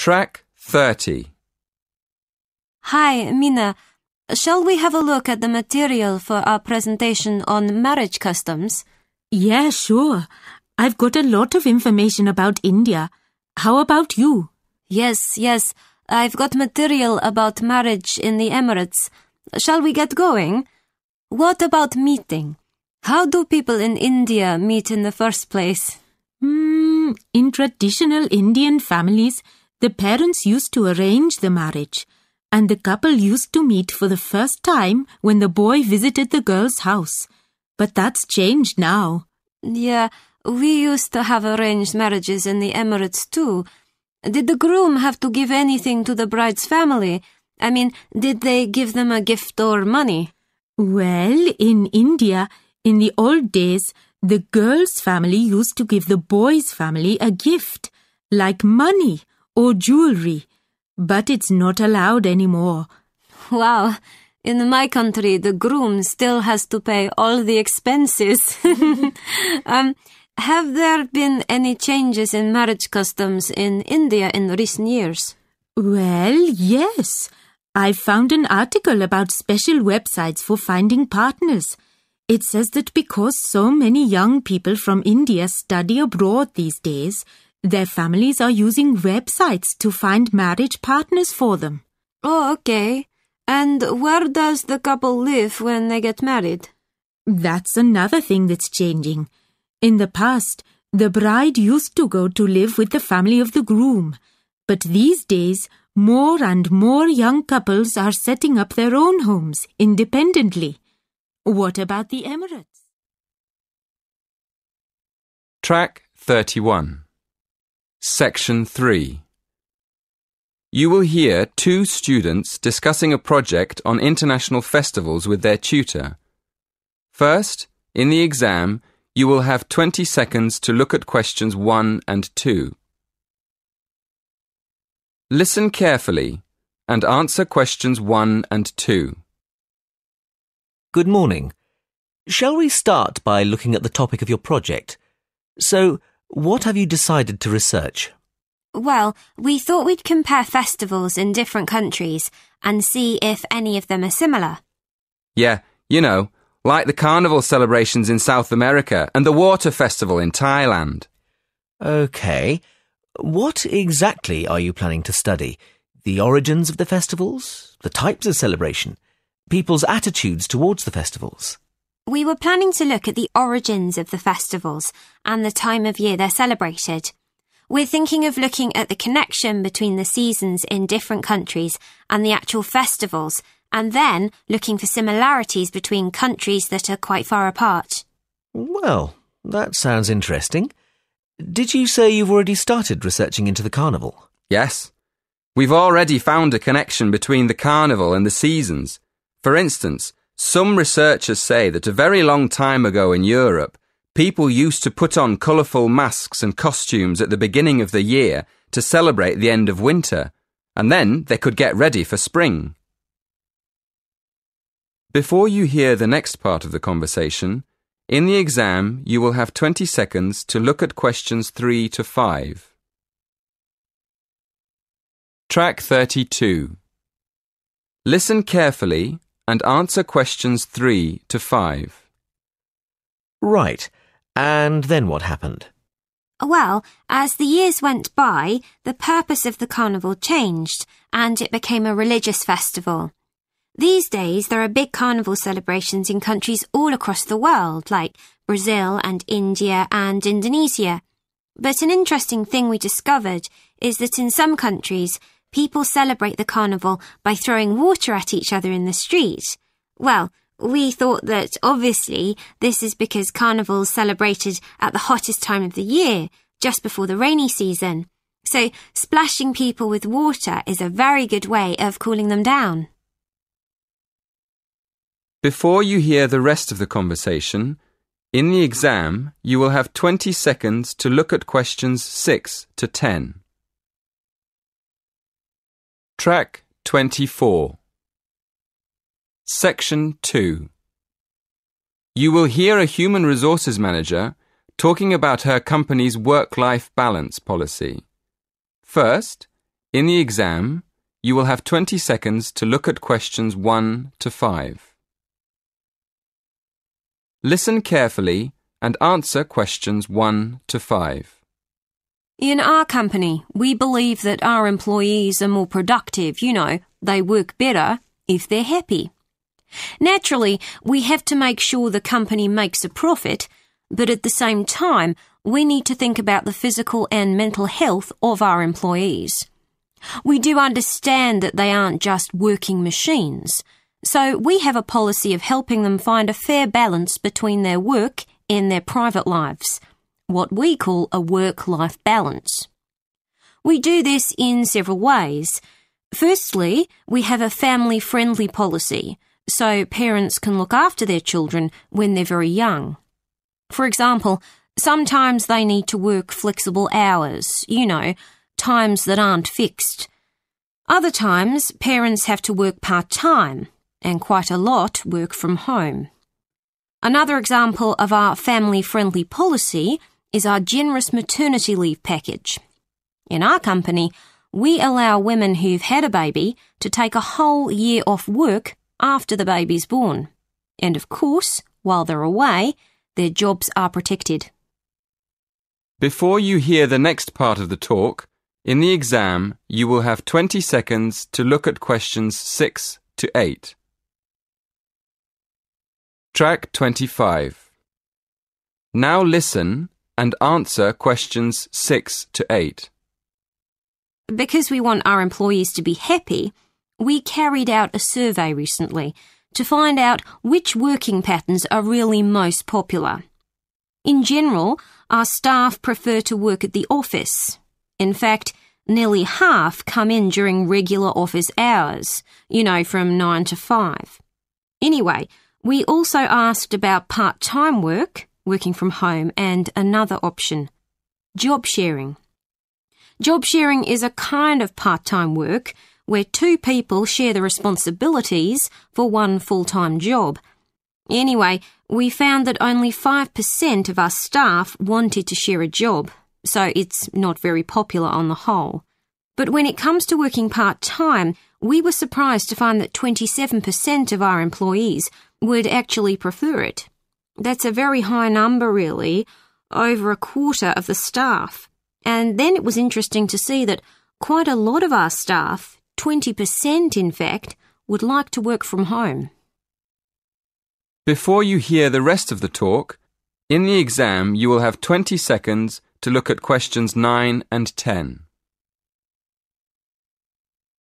Track 30. Hi, Mina. Shall we have a look at the material for our presentation on marriage customs? Yeah, sure. I've got a lot of information about India. How about you? Yes. I've got material about marriage in the Emirates. Shall we get going? What about meeting? How do people in India meet in the first place? In traditional Indian families, the parents used to arrange the marriage, and the couple used to meet for the first time when the boy visited the girl's house. But that's changed now. Yeah, we used to have arranged marriages in the Emirates too. Did the groom have to give anything to the bride's family? I mean, did they give them a gift or money? Well, in India, in the old days, the girl's family used to give the boy's family a gift, like money or jewelry, but it's not allowed anymore. Wow, in my country, the groom still has to pay all the expenses. Have there been any changes in marriage customs in India in recent years? Well, yes. I found an article about special websites for finding partners. It says that because so many young people from India study abroad these days, their families are using websites to find marriage partners for them. Oh, okay. And where does the couple live when they get married? That's another thing that's changing. In the past, the bride used to go to live with the family of the groom. But these days, more and more young couples are setting up their own homes independently. What about the Emirates? Track 31. Section 3. You will hear two students discussing a project on international festivals with their tutor. First, in the exam, you will have 20 seconds to look at questions 1 and 2. Listen carefully and answer questions 1 and 2. Good morning. Shall we start by looking at the topic of your project? So, what have you decided to research? Well, we thought we'd compare festivals in different countries and see if any of them are similar. Yeah, like the carnival celebrations in South America and the water festival in Thailand. Okay. What exactly are you planning to study? The origins of the festivals? The types of celebration? People's attitudes towards the festivals? We were planning to look at the origins of the festivals and the time of year they're celebrated. We're thinking of looking at the connection between the seasons in different countries and the actual festivals, and then looking for similarities between countries that are quite far apart. Well, that sounds interesting. Did you say you've already started researching into the carnival? Yes. We've already found a connection between the carnival and the seasons. For instance, some researchers say that a very long time ago in Europe, people used to put on colourful masks and costumes at the beginning of the year to celebrate the end of winter, and then they could get ready for spring. Before you hear the next part of the conversation, in the exam you will have 20 seconds to look at questions 3 to 5. Track 32. Listen carefully and answer questions 3 to 5. Right. And then what happened? Well, as the years went by, the purpose of the carnival changed and it became a religious festival. These days, there are big carnival celebrations in countries all across the world, like Brazil and India and Indonesia. But an interesting thing we discovered is that in some countries, people celebrate the carnival by throwing water at each other in the street. Well, we thought that obviously this is because carnival's celebrated at the hottest time of the year, just before the rainy season. So splashing people with water is a very good way of cooling them down. Before you hear the rest of the conversation, in the exam you will have 20 seconds to look at questions 6 to 10. Track 24. Section 2. You will hear a human resources manager talking about her company's work-life balance policy. First, In the exam, you will have 20 seconds to look at questions 1 to 5. Listen carefully and answer questions 1 to 5. In our company, we believe that our employees are more productive, they work better if they're happy. Naturally, we have to make sure the company makes a profit, but at the same time, we need to think about the physical and mental health of our employees. We do understand that they aren't just working machines, so we have a policy of helping them find a fair balance between their work and their private lives, what we call a work-life balance. We do this in several ways. Firstly, we have a family-friendly policy, so parents can look after their children when they're very young. For example, sometimes they need to work flexible hours, times that aren't fixed. Other times, parents have to work part-time, and quite a lot work from home. Another example of our family-friendly policy is our generous maternity leave package. In our company, we allow women who've had a baby to take a whole year off work after the baby's born. And of course, while they're away, their jobs are protected. Before you hear the next part of the talk, in the exam, you will have 20 seconds to look at questions 6 to 8. Track 25. Now listen and answer questions 6 to 8. Because we want our employees to be happy, we carried out a survey recently to find out which working patterns are really most popular. In general, our staff prefer to work at the office. In fact, nearly half come in during regular office hours, from 9 to 5. Anyway, we also asked about part-time work, working from home, and another option, job sharing. Job sharing is a kind of part-time work where two people share the responsibilities for one full-time job. Anyway, we found that only 5% of our staff wanted to share a job, so it's not very popular on the whole. But when it comes to working part-time, we were surprised to find that 27% of our employees would actually prefer it. That's a very high number, really, over a quarter of the staff. And then it was interesting to see that quite a lot of our staff, 20% in fact, would like to work from home. Before you hear the rest of the talk, in the exam you will have 20 seconds to look at questions 9 and 10.